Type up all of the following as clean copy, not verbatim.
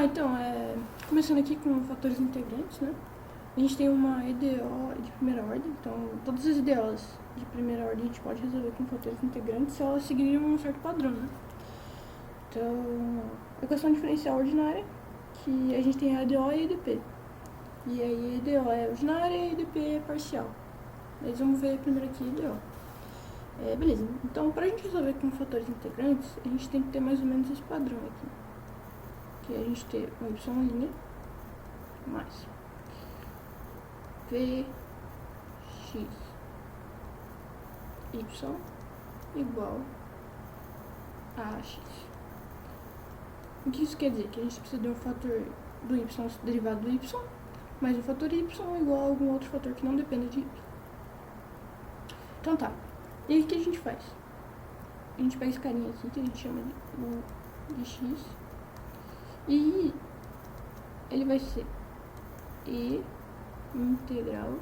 Então, começando aqui com fatores integrantes, né? A gente tem uma EDO de primeira ordem, então todas as EDOs de primeira ordem a gente pode resolver com fatores integrantes se elas seguirem um certo padrão, né? Então, equação diferencial ordinária, que a gente tem a EDO e a EDP. E aí a EDO é ordinária e a EDP é parcial. Mas vamos ver primeiro aqui a EDO. Beleza, então para a gente resolver com fatores integrantes, a gente tem que ter mais ou menos esse padrão aqui. Que é a gente ter um y' mais vx y igual a x. O que isso quer dizer? Que a gente precisa de um fator do y derivado do y, mais um fator y igual a algum outro fator que não dependa de y. Então tá. E aí o que a gente faz? A gente pega esse carinha aqui, que a gente chama de x, e ele vai ser e integral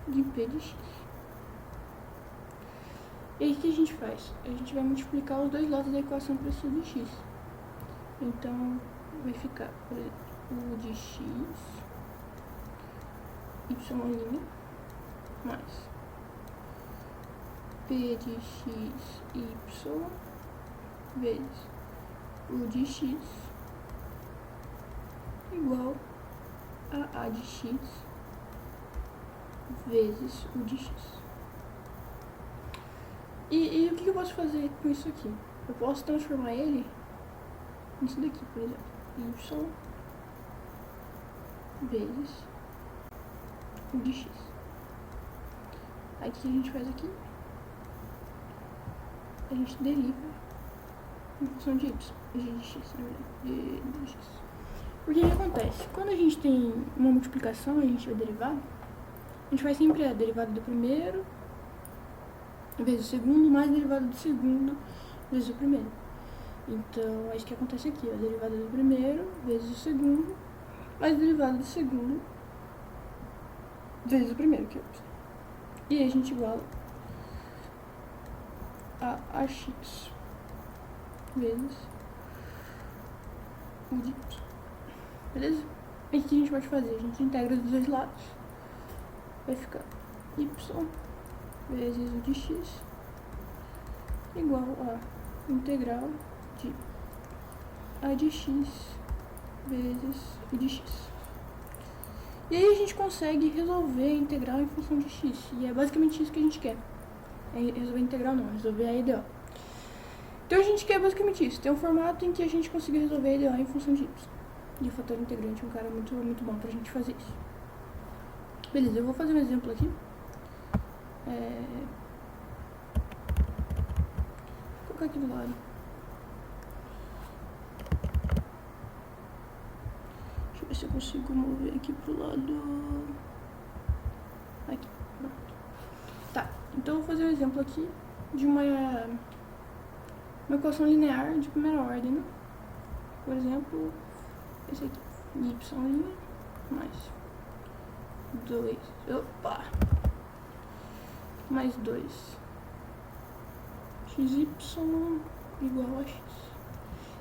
de p de x. E aí o que a gente faz? A gente vai multiplicar os dois lados da equação para esse de x. Então vai ficar o de x y' mais p de x y vezes o de x igual a de x vezes o de x. E o que eu posso fazer com isso aqui? Eu posso transformar ele nisso daqui, por exemplo, y vezes o de x. Aí o que a gente faz aqui? A gente deriva em função de y, de x, na verdade, de x. Porque o que acontece? Quando a gente tem uma multiplicação, a gente vai derivar, a gente faz sempre a derivada do primeiro vezes o segundo, mais a derivada do segundo vezes o primeiro. Então, é isso que acontece aqui, a derivada do primeiro vezes o segundo, mais a derivada do segundo vezes o primeiro, que é y. E aí a gente iguala a ax vezes o de y. Beleza? E o que a gente pode fazer? A gente integra dos dois lados. Vai ficar y vezes o de x igual a integral de a de x vezes o de x. E aí a gente consegue resolver a integral em função de x. E é basicamente isso que a gente quer. Resolver a integral não, resolver a EDO. Então a gente quer basicamente isso. Tem um formato em que a gente consiga resolver a EDO em função de y. E o fator integrante é um cara muito bom pra gente fazer isso. Beleza, eu vou fazer um exemplo aqui. Vou colocar aqui do lado. Deixa eu ver se eu consigo mover aqui pro lado. Aqui, pronto. Tá, então eu vou fazer um exemplo aqui de uma equação linear de primeira ordem, né? Por exemplo, esse aqui, y' mais 2, mais 2 xy igual a x.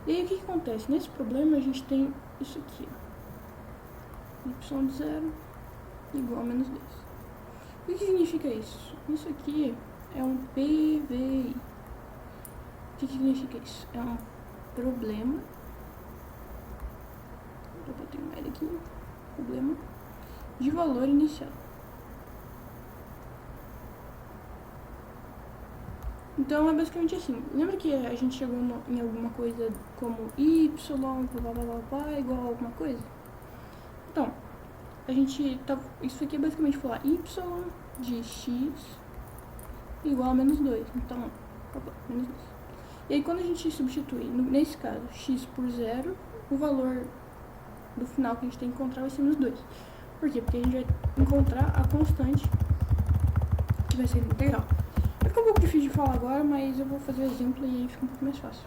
E aí o que acontece? Nesse problema a gente tem isso aqui, ó, y de 0 igual a menos 2. O que significa isso? Isso aqui é um PVI. O que significa isso? É um problema. Eu botei um L aqui. Problema de valor inicial. Então é basicamente assim. Lembra que a gente chegou em alguma coisa como y, blá blá blá blá, igual a alguma coisa? Então, a gente tá. Isso aqui é basicamente falar y de x igual a menos 2. Então, opa, menos 2. E aí quando a gente substitui, nesse caso, x por 0, o valor do final que a gente tem que encontrar vai ser menos 2. Por quê? Porque a gente vai encontrar a constante que vai ser integral. Vai ficar um pouco difícil de falar agora, mas eu vou fazer o exemplo e aí fica um pouco mais fácil.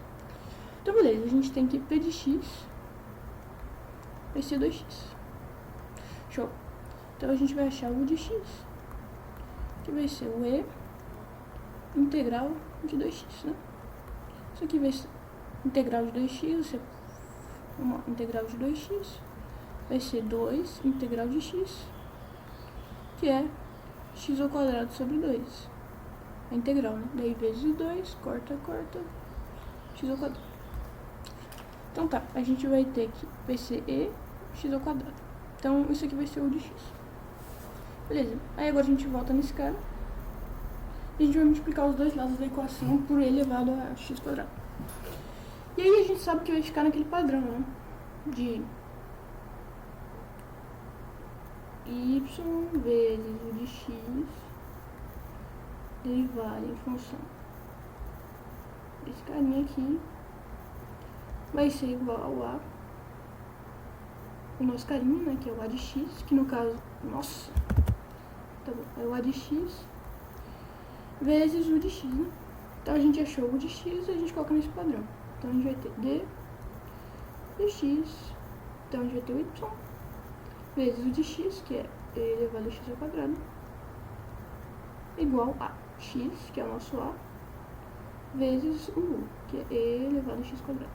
Então beleza, a gente tem que p de x vai ser 2x. Show. Então a gente vai achar o de x, que vai ser o e integral de 2x, né? Isso aqui vai ser integral de 2x, você Vamos lá, integral de 2x vai ser 2 integral de x, que é x ao quadrado sobre 2. A integral, né? Daí vezes 2, corta, x ao quadrado. Então tá, a gente vai ter que, vai ser e x ao quadrado. Então isso aqui vai ser o de x. Beleza, aí agora a gente volta nesse cara. E a gente vai multiplicar os dois lados da equação por e elevado a x quadrado. E aí a gente sabe que vai ficar naquele padrão, né? De y vezes o de x derivado em função desse carinha aqui vai ser igual a o nosso carinho, né, que é o a de x, que no caso, nossa, tá bom, é o a de x vezes o de x, né? Então a gente achou o de x e a gente coloca nesse padrão. Então a gente vai ter d dx, então a gente vai ter o y vezes o de x, que é e elevado a x ao quadrado, igual a x, que é o nosso a, vezes o u, que é e elevado a x quadrado.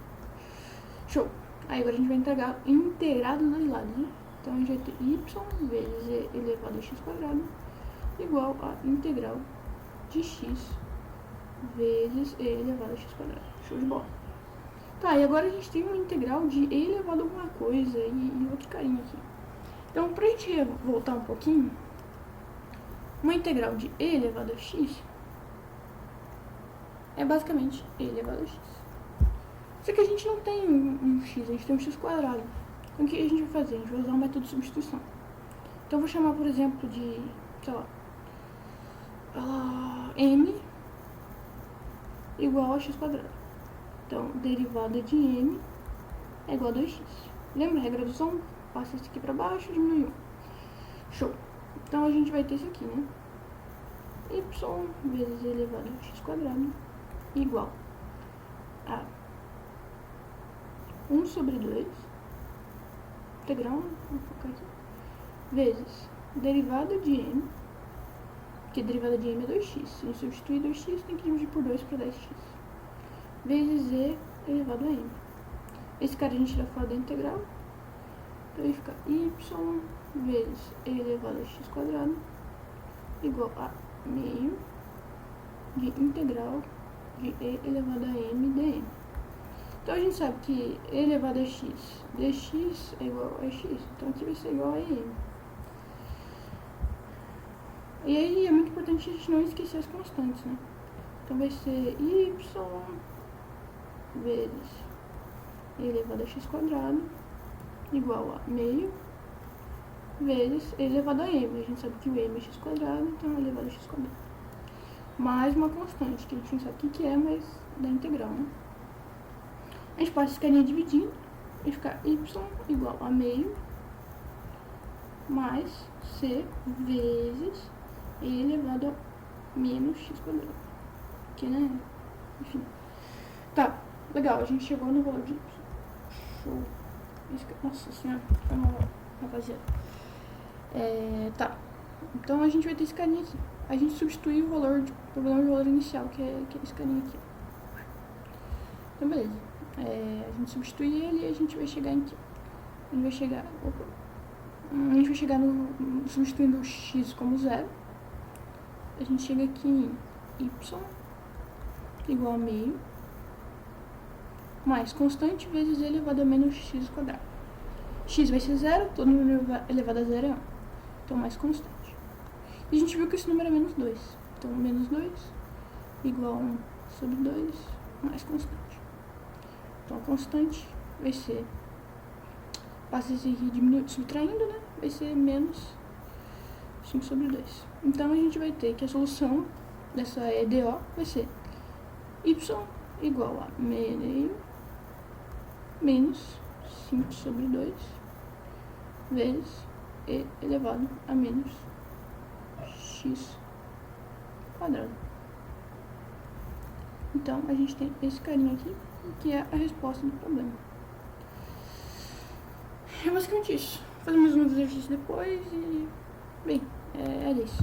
Show! Aí agora a gente vai integrar dos dois lados, né? Então a gente vai ter y vezes e elevado a x quadrado igual a integral de x vezes e elevado a x quadrado. Show de bola! Tá, e agora a gente tem uma integral de e elevado a alguma coisa e outro carinho aqui. Então, pra gente voltar um pouquinho, uma integral de e elevado a x é basicamente e elevado a x. Só que a gente não tem um x, a gente tem um x quadrado. Então o que a gente vai fazer? A gente vai usar o método de substituição. Então eu vou chamar, por exemplo, de, sei lá, m igual a x quadrado. Então, derivada de m é igual a 2x. Lembra a regra do som? Passa isso aqui pra baixo, diminui 1. Show! Então a gente vai ter isso aqui, né? Y vezes elevado a x quadrado igual a 1 sobre 2 integral, vou focar aqui, vezes derivada de m, que a derivada de m é 2x. Se a gente substituir 2x, tem que dividir por 2 para 10x, vezes e elevado a m. Esse cara a gente tira fora da integral, então vai ficar y vezes e elevado a x quadrado igual a meio de integral de e elevado a m dm. Então a gente sabe que e elevado a x dx é igual a x, então aqui vai ser igual a m. E aí é muito importante a gente não esquecer as constantes, né? Então vai ser y vezes e elevado a x quadrado igual a meio vezes e elevado a m. A gente sabe que o m é x quadrado, então é elevado a x quadrado. Mais uma constante, que a gente não sabe o que é, mas da integral, né? A gente passa esse carinha dividindo e fica y igual a meio mais c vezes e elevado a menos x quadrado. Que, né? Enfim. Tá, legal, a gente chegou no valor de y. Show. Nossa senhora, foi mal, rapaziada. Tá. Então a gente vai ter esse carinha aqui. A gente substitui o valor de problema de valor inicial, que é esse carinha aqui. Então beleza. A gente substitui ele e a gente vai chegar em que? A gente vai chegar. A gente vai chegar no. Substituindo o x como 0. A gente chega aqui em y igual a meio mais constante vezes e elevado a menos x quadrado. X vai ser 0, todo número elevado a 0 é 1. Então mais constante. E a gente viu que esse número é menos 2. Então menos 2 igual a 1 sobre 2 mais constante. Então a constante vai ser, passa esse aqui subtraindo, né? Vai ser menos 5 sobre 2. Então a gente vai ter que a solução dessa EDO vai ser y igual a meio menos 5 sobre 2 vezes e elevado a menos x quadrado. Então a gente tem esse carinha aqui, que é a resposta do problema. É basicamente isso. Fazemos uns exercícios depois e... bem, é isso.